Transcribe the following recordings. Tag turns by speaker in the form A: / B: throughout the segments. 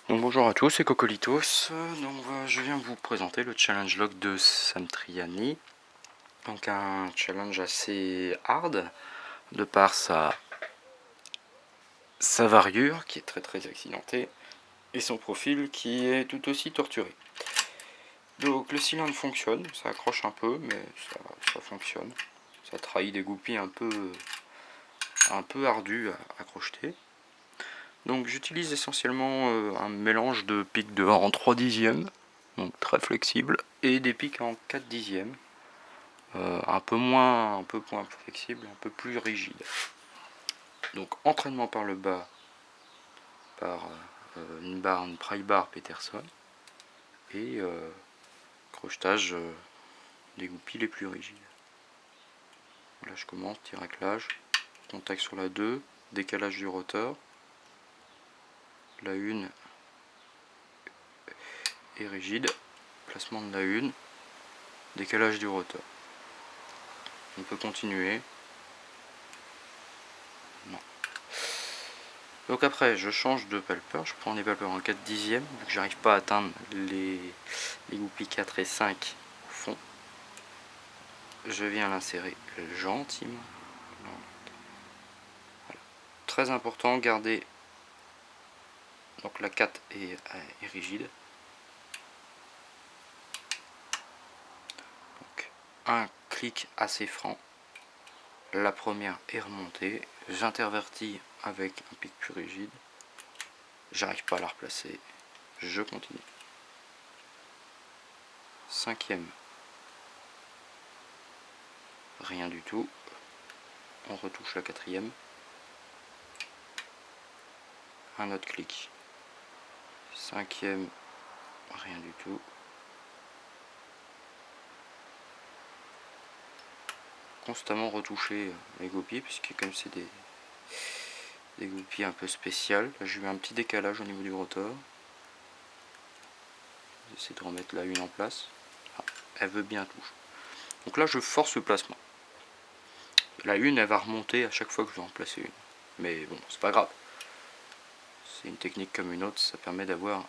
A: Donc bonjour à tous, c'est Cocolitos. Je viens vous présenter le challenge log de Sam Triani. Donc un challenge assez hard de par sa variure qui est très accidentée et son profil qui est tout aussi torturé. Donc le cylindre fonctionne, ça accroche un peu mais ça fonctionne. Ça trahit des goupilles un peu ardues à crocheter. Donc j'utilise essentiellement un mélange de pics de en 3 dixièmes, donc très flexible, et des pics en 4 dixièmes, un peu moins flexible, un peu plus rigide. Donc entraînement par le bas par une pry bar Peterson et crochetage des goupilles les plus rigides. Là je commence, petit raclage, contact sur la 2, décalage du rotor, la 1 est rigide, placement de la 1, décalage du rotor. On peut continuer. Non. Donc après, je change de palpeur. Je prends des palpeurs en 4 dixièmes, vu que j'arrive pas à atteindre les goupilles 4 et 5 au fond. Je viens l'insérer gentiment. Voilà. Très important, garder. Donc la 4 est rigide. Donc un clic assez franc. La première est remontée. J'intervertis avec un pic plus rigide. J'arrive pas à la replacer. Je continue. 5e. Rien du tout. On retouche la 4e. Un autre clic. 5e. Rien du tout. Constamment retoucher les goupilles, puisque comme c'est des goupilles un peu spéciales, là j'ai eu un petit décalage au niveau du rotor. J'essaie de remettre la 1 en place. Ah, elle veut bien toucher. Donc là je force le placement. La 1 elle va remonter à chaque fois que je vais en placer une. Mais bon, c'est pas grave. C'est une technique comme une autre, ça permet d'avoir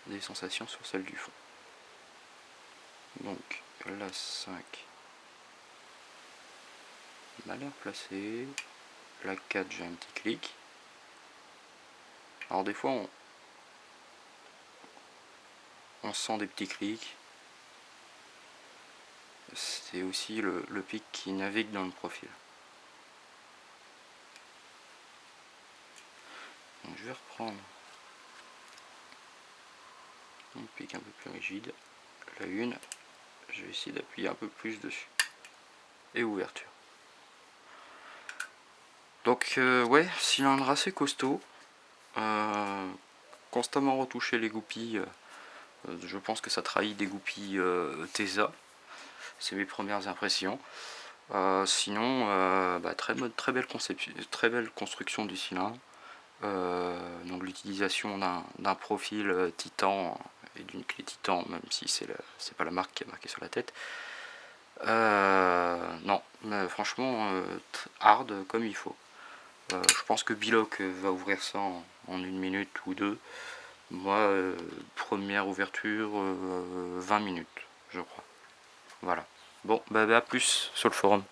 A: des sensations sur celle du fond. Donc la 5 mal placée. La 4 j'ai un petit clic. Alors des fois on sent des petits clics. C'est aussi le pic qui navigue dans le profil. Donc je vais reprendre mon pic un peu plus rigide. La 1, je vais essayer d'appuyer un peu plus dessus. Et ouverture. Donc ouais, cylindre assez costaud. Constamment retoucher les goupilles. Je pense que ça trahit des goupilles Tesa. C'est mes premières impressions. Sinon, très belle conception, très belle construction du cylindre. Donc l'utilisation d'un profil titan et d'une clé titan, même si c'est pas la marque qui est marquée sur la tête. Non, mais franchement, hard comme il faut. Je pense que Biloc va ouvrir ça en 1 minute ou 2. Moi, première ouverture, 20 minutes, je crois. Voilà. Bon, bah à plus sur le forum.